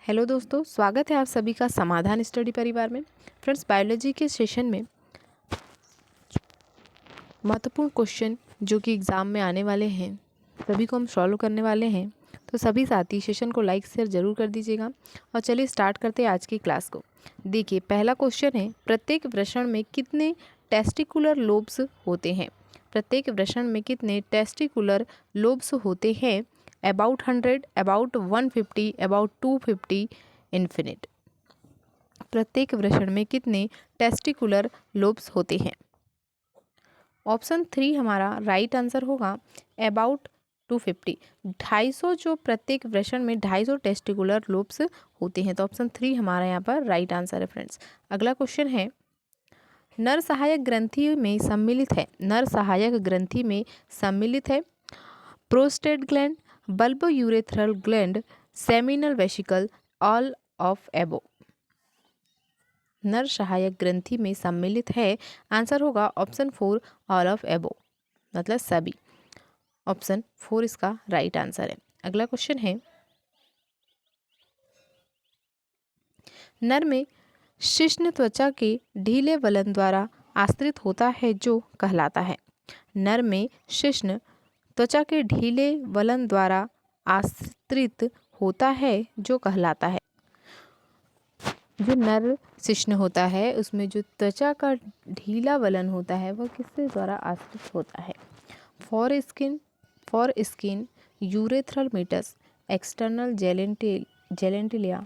Hello दोस्तों, स्वागत है आप सभी का समाधान स्टडी परिवार में। फ्रेंड्स, बायोलॉजी के सेशन में महत्वपूर्ण क्वेश्चन जो कि एग्ज़ाम में आने वाले हैं सभी को हम सॉल्व करने वाले हैं। तो सभी साथी सेशन को लाइक शेयर जरूर कर दीजिएगा। और चलिए स्टार्ट करते हैं आज की क्लास को। देखिए, पहला क्वेश्चन है, प्रत्येक वृषण में कितने टेस्टिकुलर लोब्स होते हैं? प्रत्येक वृषण में कितने टेस्टिकुलर लोब्स होते हैं? About 100, about 150, about 250, infinite. प्रत्येक वृषण में कितने टेस्टिकुलर लोब्स होते हैं? ऑप्शन 3 हमारा राइट आंसर होगा, अबाउट 250। 250 जो प्रत्येक वृषण में 250 टेस्टिकुलर लोब्स होते हैं। तो ऑप्शन 3 हमारा यहाँ पर राइट आंसर है फ्रेंड्स। अगला क्वेश्चन है, नर सहायक ग्रंथि में सम्मिलित है। नर सहायक ग्रंथि में सम्मिलित है prostate gland, bulbo urethral gland, seminal vesicle, all of एबो। नर सहायक ग्रंथि में सम्मिलित है, आंसर होगा ऑप्शन 4 ऑल ऑफ एबो, मतलब सभी। ऑप्शन 4 इसका राइट आंसर है। अगला क्वेश्चन है, नर में शिश्न त्वचा के ढीले वलन द्वारा आश्रित होता है जो कहलाता है। नर में शिश्न त्वचा के ढीले वलन द्वारा आश्रित होता है जो कहलाता है। जो नर शिश्न होता है उसमें जो त्वचा का ढीला वलन होता है वह किसके द्वारा आश्रित होता है? Foreskin urethral meatus, external genitalia,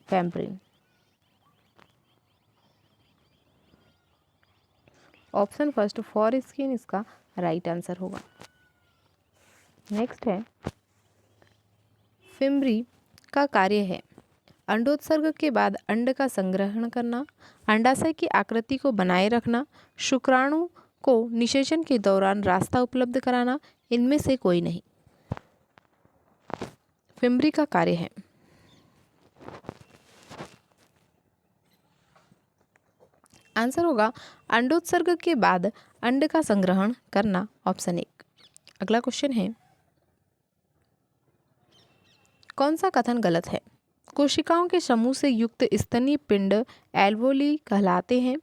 फैम्ब्रिन। ऑप्शन फर्स्ट फॉर स्किन इसका राइट आंसर होगा। नेक्स्ट है, फिम्ब्री का कार्य है अंडोत्सर्ग के बाद अंड का संग्रहण करना, अंडाशय की आकृति को बनाए रखना, शुक्राणु को निषेचन के दौरान रास्ता उपलब्ध कराना, इनमें से कोई नहीं। फिम्ब्री का कार्य है आंसर होगा अंडोत्सर्ग के बाद अंड का संग्रहण करना, ऑप्शन 1। अगला क्वेश्चन है, कौन सा कथन गलत है? कोशिकाओं के समूह से युक्त स्तनीय पिंड एल्वोली कहलाते हैं।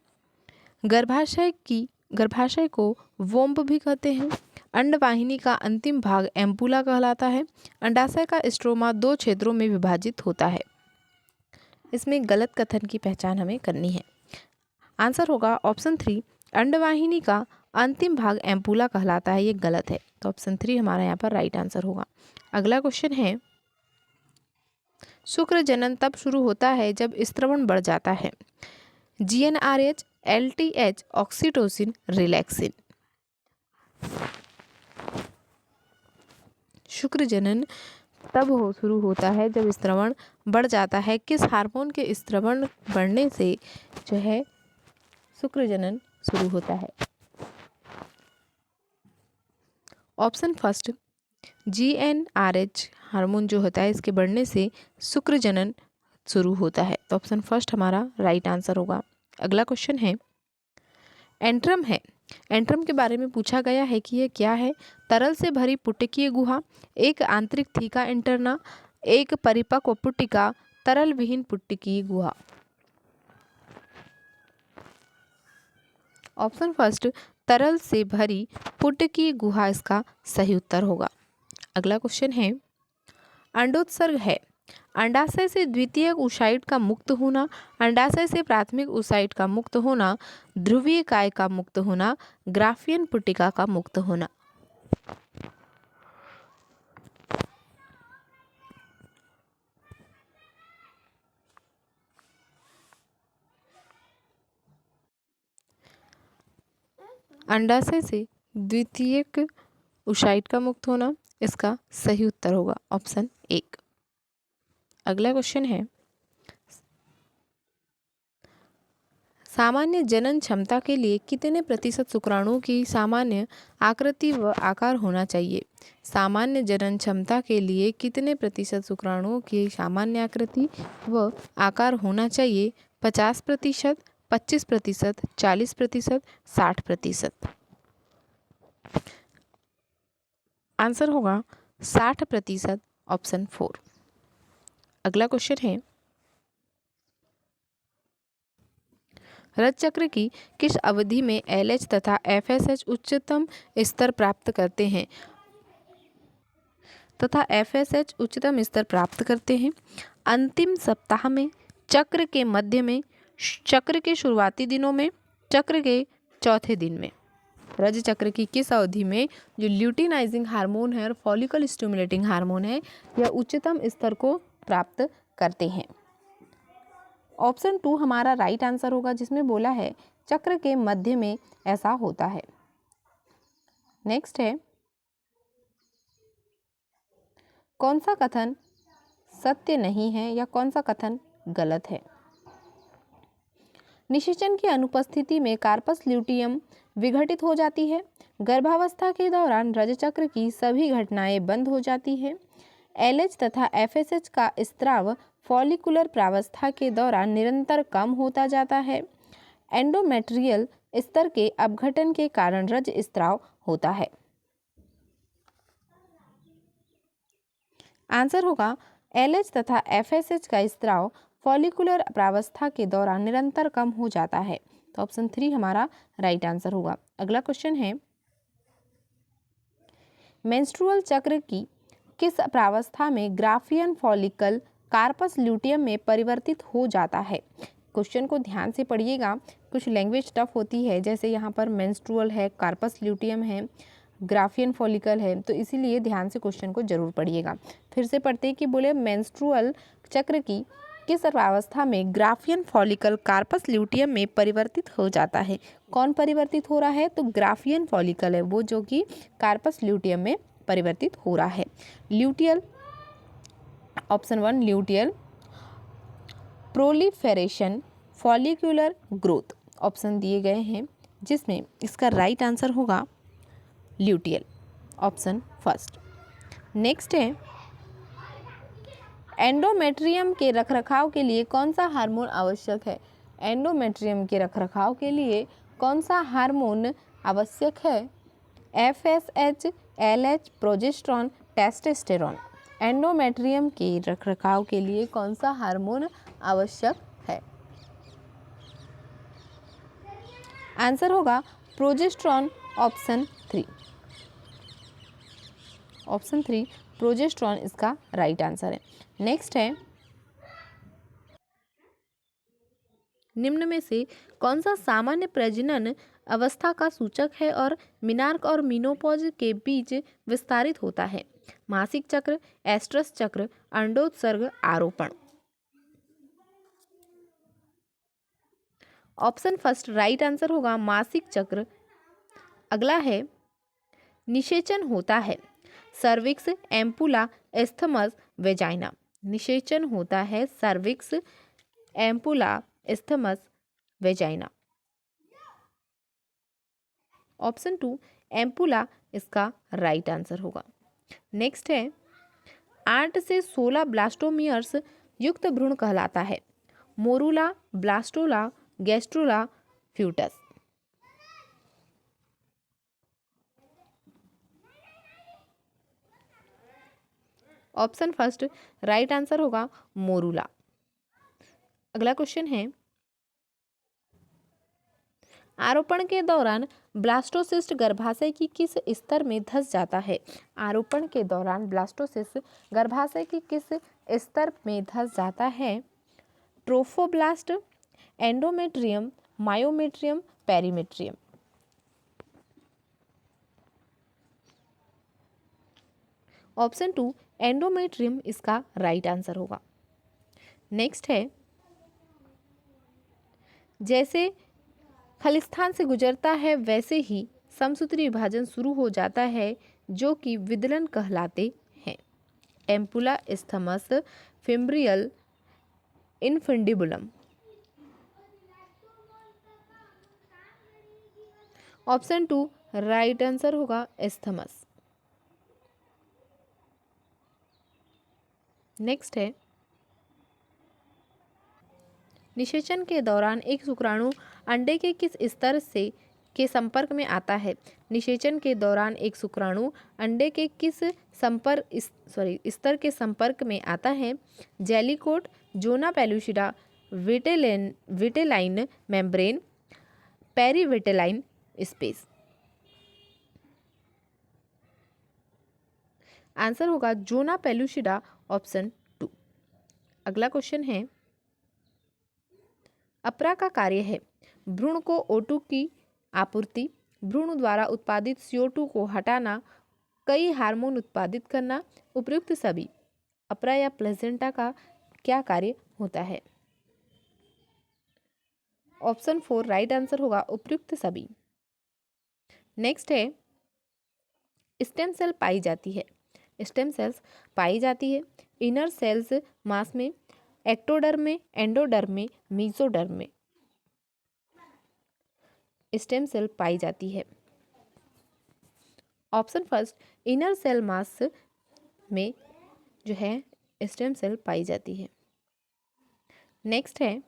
गर्भाशय को वोम्ब भी कहते हैं। अंडवाहिनी का अंतिम भाग एम्पुला कहलाता है। अंडाशय का स्ट्रोमा 2 क्षेत्रों में विभाजित होता है। इसमें गलत कथन की पहचान हमें करनी है। आंसर होगा ऑप्शन 3, अंडवाहिनी का अंतिम भाग एम्पुला कहलाता है। ये गलत है, तो ऑप्शन 3 हमारा यहाँ पर राइट आंसर होगा। अगला क्वेश्चन है, शुक्र जनन तब शुरू होता है जब स्त्रवण बढ़ जाता है। GnRH, LTH, oxytocin, relaxin. शुक्र जनन तब शुरू होता है जब स्त्रवण बढ़ जाता है। किस हार्मोन के स्त्रवण बढ़ने से जो है शुक्र जनन शुरू होता है? ऑप्शन फर्स्ट GnRH हार्मोन जो होता है इसके बढ़ने से शुक्र जनन शुरू होता है। तो ऑप्शन फर्स्ट हमारा राइट आंसर होगा। अगला क्वेश्चन है, एंट्रम है। एंट्रम के बारे में पूछा गया है कि यह क्या है? तरल से भरी पुटकीय गुहा, एक आंतरिक थीका इंटरना, एक परिपक्व पुटिका, तरल विहीन पुटकीय गुहा। ऑप्शन फर्स्ट तरल से भरी पुटकीय गुहा इसका सही उत्तर होगा। अगला क्वेश्चन है, अंडोत्सर्ग है। अंडाशय से द्वितीयक oocyte का मुक्त होना, अंडाशय से प्राथमिक oocyte का मुक्त होना, ध्रुवीय काय का मुक्त होना, ग्राफियन पुटिका का मुक्त होना। अंडाशय से द्वितीयक oocyte का मुक्त होना इसका सही उत्तर होगा ऑप्शन 1। अगला क्वेश्चन है, सामान्य जनन क्षमता के लिए कितने प्रतिशत शुक्राणुओं की सामान्य आकृति व आकार होना चाहिए? सामान्य जनन क्षमता के लिए कितने प्रतिशत शुक्राणुओं की सामान्य आकृति व आकार होना चाहिए? 50%, 25%, 40%, 60%। आंसर होगा 60%, ऑप्शन 4। अगला क्वेश्चन है, रज चक्र की किस अवधि में LH तथा FSH उच्चतम स्तर प्राप्त करते हैं अंतिम सप्ताह में, चक्र के मध्य में, चक्र के शुरुआती दिनों में, चक्र के चौथे दिन में। रज चक्र की किस अवधि में जो ल्यूटिनाइजिंग हार्मोन है और फॉलिकल स्टिमुलेटिंग हार्मोन है, यह उच्चतम स्तर को प्राप्त करते हैं। ऑप्शन 2 हमारा राइट आंसर होगा, जिसमें बोला है चक्र के मध्य में ऐसा होता है। नेक्स्ट है, कौन सा कथन सत्य नहीं है या कौन सा कथन गलत है? निषेचन की अनुपस्थिति में कार्पस ल्यूटियम विघटित हो जाती है। गर्भावस्था के दौरान रजचक्र की सभी घटनाएं बंद हो जाती है। LH तथा FSH का स्राव फॉलिकुलर प्रावस्था के दौरान निरंतर कम होता जाता है। एंडोमेट्रियल स्तर के अपघटन के कारण रज स्राव होता है। आंसर होगा LH तथा FSH का स्राव फॉलिकुलर प्रावस्था के दौरान निरंतर कम हो जाता है। तो ऑप्शन 3 हमारा राइट आंसर होगा। अगला क्वेश्चन है, मेंस्ट्रुअल चक्र की किस प्रावस्था में ग्राफियन फॉलिकल कार्पस ल्यूटियम में परिवर्तित हो जाता है? क्वेश्चन को ध्यान से पढ़िएगा, कुछ लैंग्वेज टफ होती है, जैसे यहाँ पर मेंस्ट्रुअल है, कार्पस ल्यूटियम है, ग्राफियन फॉलिकल है, तो इसीलिए ध्यान से क्वेश्चन को जरूर पढ़िएगा। फिर से पढ़ते हैं कि बोले मेंस्ट्रुअल चक्र की किस अवस्था में ग्राफियन फॉलिकल कार्पस ल्यूटियम में परिवर्तित हो जाता है? कौन परिवर्तित हो रहा है? तो ग्राफियन फॉलिकल है वो, जो कि कार्पस ल्यूटियम में परिवर्तित हो रहा है। Luteal, option 1 luteal proliferation follicular growth option दिए गए हैं, जिसमें इसका राइट आंसर होगा ल्यूटियल, ऑप्शन फर्स्ट। नेक्स्ट है, एंडोमेट्रियम के रखरखाव के लिए कौन सा हार्मोन आवश्यक है? एंडोमेट्रियम के रखरखाव के लिए कौन सा हार्मोन आवश्यक है? FSH, LH, progesterone, testosterone. Endometrium के रखरखाव के लिए कौन सा हार्मोन आवश्यक है? आंसर होगा प्रोजेस्टेरॉन, ऑप्शन 3। ऑप्शन 3 प्रोजेस्टेरॉन इसका राइट आंसर है। नेक्स्ट है, निम्न में से कौन सा सामान्य प्रजनन अवस्था का सूचक है और मिनार्क और मीनोपॉज के बीच विस्तारित होता है? मासिक चक्र, एस्ट्रस चक्र, अंडोत्सर्ग, आरोपण। ऑप्शन फर्स्ट राइट आंसर होगा मासिक चक्र। अगला है, निषेचन होता है सर्विक्स, एम्पुला, एस्थमस, वेजाइना। निषेचन होता है cervix, ampulla, isthmus, vagina. Option 2 ampulla इसका राइट आंसर होगा। नेक्स्ट है, 8 से 16 ब्लास्टोमियर्स युक्त भ्रूण कहलाता है? Morula, blastula, gastrula, foetus. Option first right answer होगा मोरूला। अगला क्वेश्चन है, आरोपण के दौरान ब्लास्टोसिस्ट गर्भाशय की किस स्तर में धंस जाता है? आरोपण के दौरान ब्लास्टोसिस्ट गर्भाशय की किस स्तर में धंस जाता है? Trophoblast, endometrium, myometrium, perimetrium. Option 2 endometrium इसका राइट आंसर होगा। नेक्स्ट है, जैसे खलिस्तान से गुजरता है वैसे ही समसूत्री विभाजन शुरू हो जाता है, जो कि विदलन कहलाते हैं? Ampulla, isthmus, fimbrial, infundibulum. Option 2 right answer होगा एस्थमस। नेक्स्ट है, निषेचन के दौरान एक शुक्राणु अंडे के किस स्तर से के संपर्क में आता है। निषेचन के दौरान एक शुक्राणु अंडे के किस स्तर के संपर्क में आता है? Jelly coat, zona pellucida, vitelline membrane, perivitelline space. Answer होगा जोना पेलुसिडा, ऑप्शन 2। अगला क्वेश्चन है, अपरा का कार्य है भ्रूण को O2 की आपूर्ति, भ्रूण द्वारा उत्पादित CO2 को हटाना, कई हार्मोन उत्पादित करना, उपयुक्त सभी। अपरा या प्लेसेंटा का क्या कार्य होता है? ऑप्शन 4 राइट आंसर होगा उपयुक्त सभी। नेक्स्ट है, स्टेम सेल पाई जाती है। स्टेम सेल्स पाई जाती है इनर सेल्स मास में, एक्टोडर्म में, एंडोडर्म में, मीजोडर्म में स्टेम सेल पाई जाती है। Option first inner cell mass में जो है स्टेम सेल पाई जाती है। नेक्स्ट है,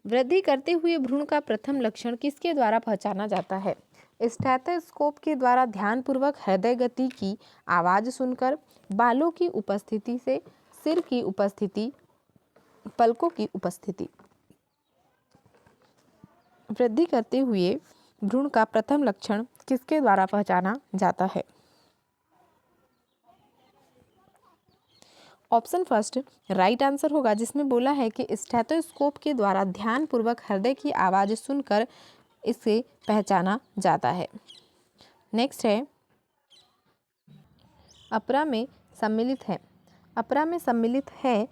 वृद्धि करते हुए भ्रूण का प्रथम लक्षण किसके द्वारा पहचाना जाता है? स्टेथोस्कोप के द्वारा ध्यानपूर्वक हृदय गति की आवाज सुनकर, बालों की उपस्थिति से, सिर की उपस्थिति, पलकों की उपस्थिति। वृद्धि करते हुए भ्रूण का प्रथम लक्षण किसके द्वारा पहचाना जाता है? ऑप्शन फर्स्ट राइट आंसर होगा, जिसमें बोला है कि स्टेथोस्कोप के द्वारा ध्यानपूर्वक हृदय की आवाज सुनकर इसे पहचाना जाता है। नेक्स्ट है, अपरा में सम्मिलित है। अपरा में सम्मिलित है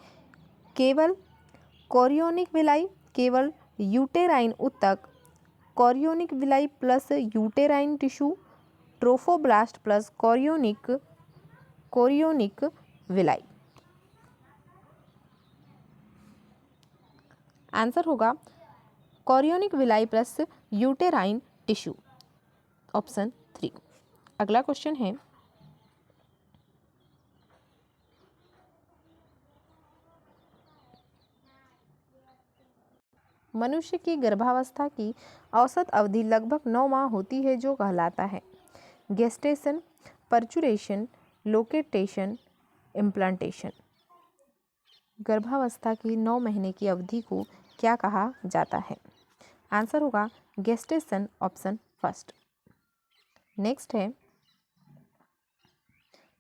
केवल कोरियोनिक विलाई, केवल यूटेराइन ऊतक, chorionic villi plus uterine tissue, trophoblast plus chorionic villi. Answer होगा chorionic villi plus uterine tissue, option 3। अगला क्वेश्चन है, मनुष्य की गर्भावस्था की औसत अवधि लगभग 9 माह होती है, जो कहलाता है गेस्टेशन, पर्चुरेशन, लोकेटेशन, इम्प्लांटेशन। गर्भावस्था की 9 महीने की अवधि को क्या कहा जाता है? आंसर होगा गेस्टेशन, ऑप्शन फर्स्ट। नेक्स्ट है,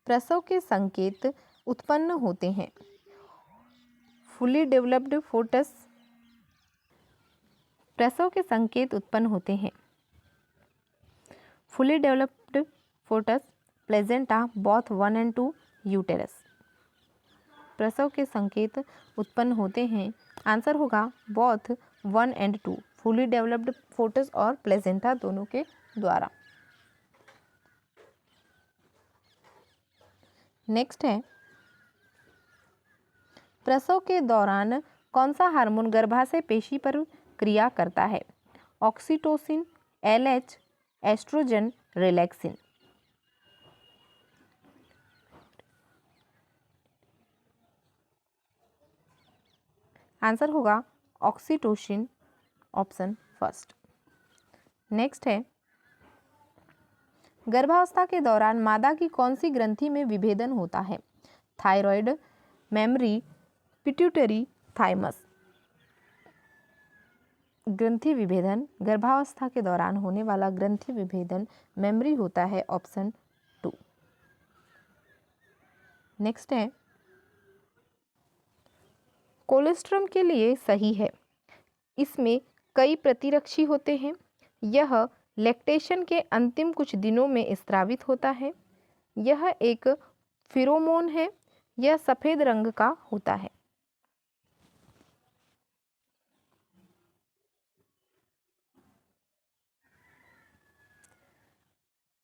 प्रसव के संकेत उत्पन्न होते हैं। फुली डेवलप्ड फोटस, प्रसव के संकेत उत्पन्न होते हैं। Fully developed photos, placenta, both 1 and 2, uterus. प्रसव के संकेत उत्पन्न होते हैं। आंसर होगा both 1 and 2, fully developed photos और प्लेजेंटा दोनों के द्वारा। नेक्स्ट है, प्रसव के दौरान कौन सा हार्मोन गर्भाशय पेशी पर क्रिया करता है? Oxytocin, LH, oestrogen, relaxin. Answer होगा ऑक्सीटोसिन, ऑप्शन फर्स्ट। नेक्स्ट है, गर्भावस्था के दौरान मादा की कौन सी ग्रंथि में विभेदन होता है? Thyroid, memory, pituitary, thymus. ग्रंथि विभेदन गर्भावस्था के दौरान होने वाला ग्रंथि विभेदन मेमरी होता है, ऑप्शन 2। नेक्स्ट है, कोलेस्ट्रम के लिए सही है। इसमें कई प्रतिरक्षी होते हैं। यह लैक्टेशन के अंतिम कुछ दिनों में स्रावित होता है। यह एक फिरोमोन है। यह सफेद रंग का होता है।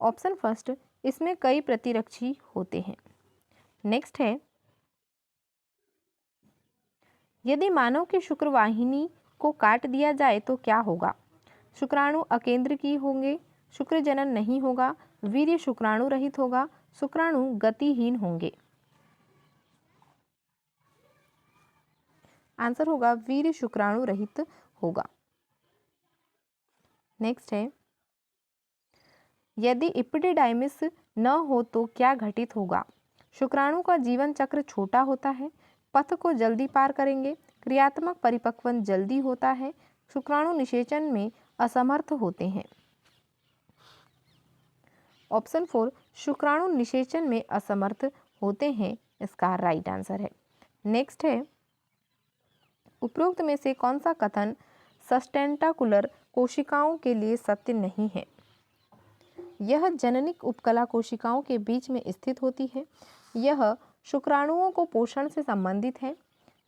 ऑप्शन फर्स्ट, इसमें कई प्रतिरक्षी होते हैं। नेक्स्ट है, यदि मानव की शुक्रवाहिनी को काट दिया जाए तो क्या होगा? शुक्राणु अकेंद्र की होंगे, शुक्र जनन नहीं होगा, वीर्य शुक्राणु रहित होगा, शुक्राणु गतिहीन होंगे। आंसर होगा वीर्य शुक्राणु रहित होगा। नेक्स्ट है, यदि एपिडिडाइमिस न हो तो क्या घटित होगा? शुक्राणु का जीवन चक्र छोटा होता है, पथ को जल्दी पार करेंगे, क्रियात्मक परिपक्वन जल्दी होता है, शुक्राणु निषेचन में असमर्थ होते हैं। ऑप्शन 4 शुक्राणु निषेचन में असमर्थ होते हैं इसका राइट आंसर है। नेक्स्ट है, उपरोक्त में से कौन सा कथन सस्टेंटाकुलर कोशिकाओं के लिए सत्य नहीं है? यह जननिक उपकला कोशिकाओं के बीच में स्थित होती है, यह शुक्राणुओं को पोषण से संबंधित है,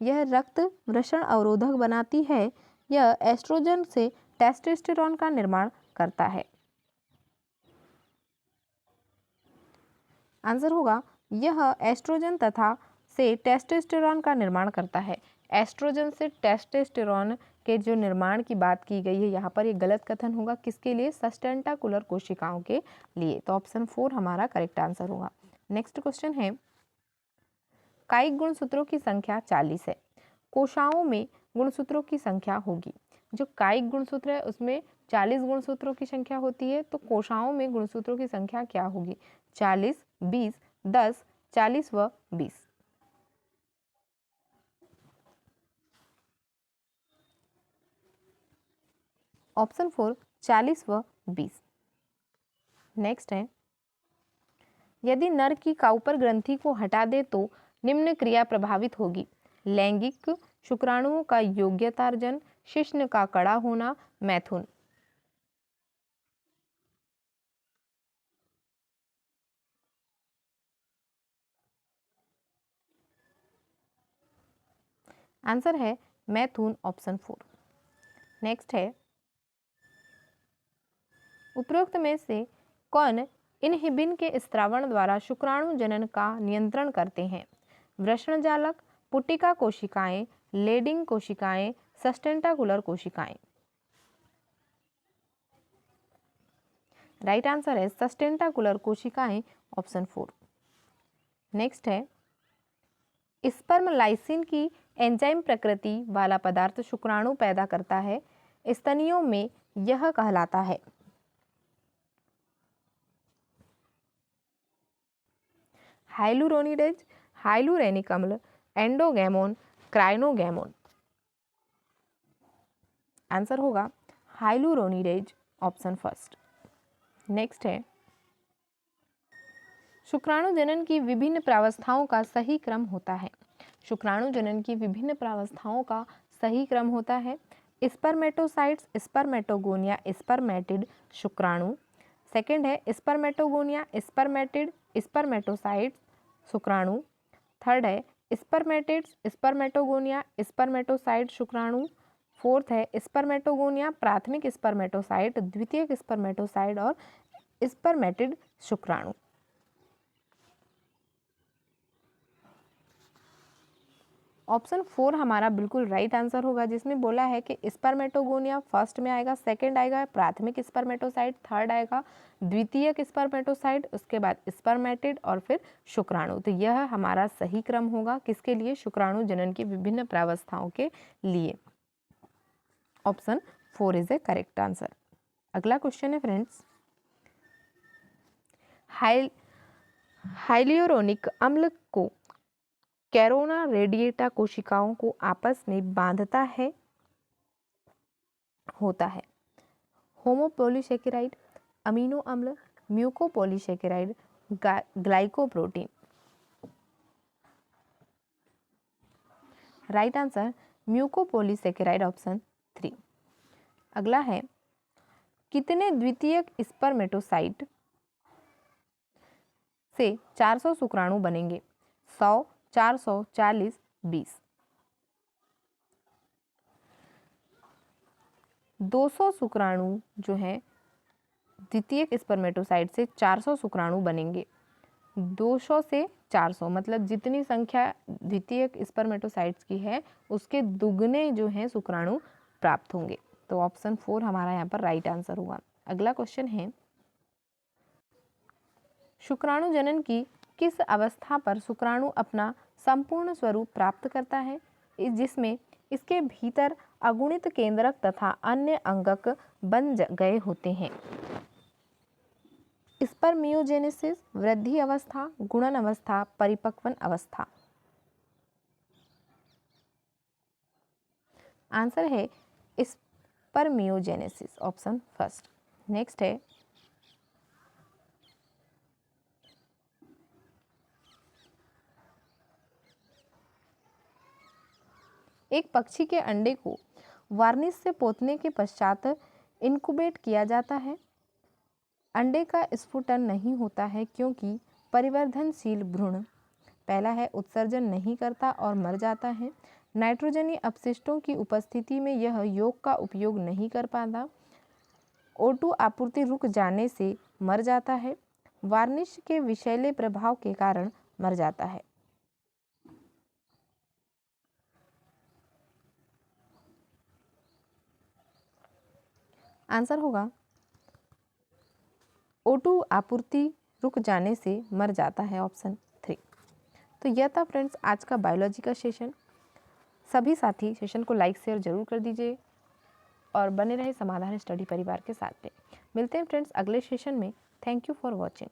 यह रक्त वृषण अवरोधक बनाती है, यह एस्ट्रोजन से टेस्टोस्टेरोन का निर्माण करता है। आंसर होगा यह एस्ट्रोजन तथा से टेस्टोस्टेरोन का निर्माण करता है। एस्ट्रोजन से टेस्टोस्टेरोन के जो निर्माण की बात की गई है, यहाँ पर ये गलत कथन होगा। किसके लिए? सस्टेंटाकुलर कोशिकाओं के लिए। तो ऑप्शन 4 हमारा करेक्ट आंसर होगा। नेक्स्ट क्वेश्चन है, कायिक गुणसूत्रों की संख्या 40 है, कोशिकाओं में गुणसूत्रों की संख्या होगी। जो कायिक गुणसूत्र है उसमें 40 गुणसूत्रों की संख्या होती है, तो कोशिकाओं में गुणसूत्रों की संख्या क्या होगी? 40, 20, 10, 40 व 20। ऑप्शन 4 40 व 20। नेक्स्ट है, यदि नर की काउपर ग्रंथि को हटा दे तो निम्न क्रिया प्रभावित होगी। लैंगिक, शुक्राणुओं का योग्यतार्जन, शिश्न का कड़ा होना, मैथुन। आंसर है मैथुन, ऑप्शन 4। नेक्स्ट है, उपरोक्त में से कौन इनहिबिन के स्त्रावण द्वारा शुक्राणु जनन का नियंत्रण करते हैं? वृषणजालक, पुटिका कोशिकाएं, लेडिंग कोशिकाएं, सस्टेंटाकुलर कोशिकाएं। राइट आंसर है सस्टेंटाकुलर कोशिकाएं, ऑप्शन 4। नेक्स्ट है, स्पर्म लाइसिन की एंजाइम प्रकृति वाला पदार्थ शुक्राणु पैदा करता है, स्तनियों में यह कहलाता है। हाइलुरोनिडेज, हाइलुरेनिक अम्ल, एंडोगैमोन, क्राइनोगैमोन। आंसर होगा हाइलुरोनिडेज, ऑप्शन 1। नेक्स्ट है, शुक्राणु जनन की विभिन्न प्रावस्थाओं का सही क्रम होता है। शुक्राणु जनन की विभिन्न प्रावस्थाओं का सही क्रम होता है। स्पर्मेटोसाइट्स, स्पर्मेटोगोनिया, स्पर्मेटिड, शुक्राणु। सेकंड है स्पर्मेटोगोनिया, स्पर्मेटिड, स्पर्मेटोसाइट्स, शुक्राणु। थर्ड है स्पर्मेटिड्स, स्पर्मेटोगोनिया, स्पर्मेटोसाइट, शुक्राणु। फोर्थ है स्पर्मेटोगोनिया, प्राथमिक स्पर्मेटोसाइट, द्वितीयक स्पर्मेटोसाइट और स्पर्मेटिड, शुक्राणु। ऑप्शन 4 हमारा बिल्कुल राइट आंसर होगा, जिसमें बोला है कि स्पर्मेटोगोनिया फर्स्ट में आएगा, सेकंड आएगा प्राथमिक स्पर्मेटोसाइट, थर्ड आएगा द्वितीयक स्पर्मेटोसाइट, उसके बाद स्पर्मेटिड और फिर शुक्राणु। तो यह हमारा सही क्रम होगा। किसके लिए? शुक्राणु जनन की विभिन्न प्रावस्थाओं के लिए। Option 4 is A correct answer. अगला क्वेश्चन है फ्रेंड्स, हाइल्यूरोनिक अम्ल को कैरोना रेडिएटा कोशिकाओं को आपस में बांधता है होता है। होमोपोलीसेकेराइड, अमीनो अम्ल, mucopolysaccharide, glycoprotein. Right answer mucopolysaccharide, option 3। अगला है, कितने द्वितीयक स्पर्मेटोसाइट से 400 शुक्राणु बनेंगे? 100, 400, 40, 20। 200 शुक्राणु जो है द्वितीयक स्पर्मेटोसाइट से 400 शुक्राणु बनेंगे। 200 से 400 मतलब जितनी संख्या द्वितीयक स्पर्मेटोसाइट्स की है उसके दुगने जो है शुक्राणु प्राप्त होंगे। तो ऑप्शन 4 हमारा यहाँ पर राइट आंसर होगा। अगला क्वेश्चन है, शुक्राणु जनन की किस अवस्था पर शुक्राणु अपना संपूर्ण स्वरूप प्राप्त करता है, जिसमें इसके भीतर अगुणित केंद्रक तथा अन्य अंगक बन गए होते हैं। स्पर्मियोजेनेसिस, वृद्धि अवस्था, गुणन अवस्था, परिपक्वन अवस्था। आंसर है स्पर्मियोजेनेसिस, ऑप्शन फर्स्ट। नेक्स्ट है एक पक्षी के अंडे को वार्निश से पोतने के पश्चात इनक्यूबेट किया जाता है। अंडे का स्फुटन नहीं होता है क्योंकि परिवर्धनशील भ्रूण पहला है उत्सर्जन नहीं करता और मर जाता है। नाइट्रोजनी अपशिष्टों की उपस्थिति में यह योग का उपयोग नहीं कर पाता। O2 आपूर्ति रुक जाने से मर जाता है। वार्निश के विषैले प्रभाव के कारण मर जाता है। आंसर होगा O2 आपूर्ति रुक जाने से मर जाता है, ऑप्शन 3। तो यह था फ्रेंड्स आज का बायोलॉजी का सेशन। सभी साथी सेशन को लाइक शेयर जरूर कर दीजिए और बने रहे समाधान स्टडी परिवार के साथ में। मिलते हैं फ्रेंड्स अगले सेशन में। Thank you for watching.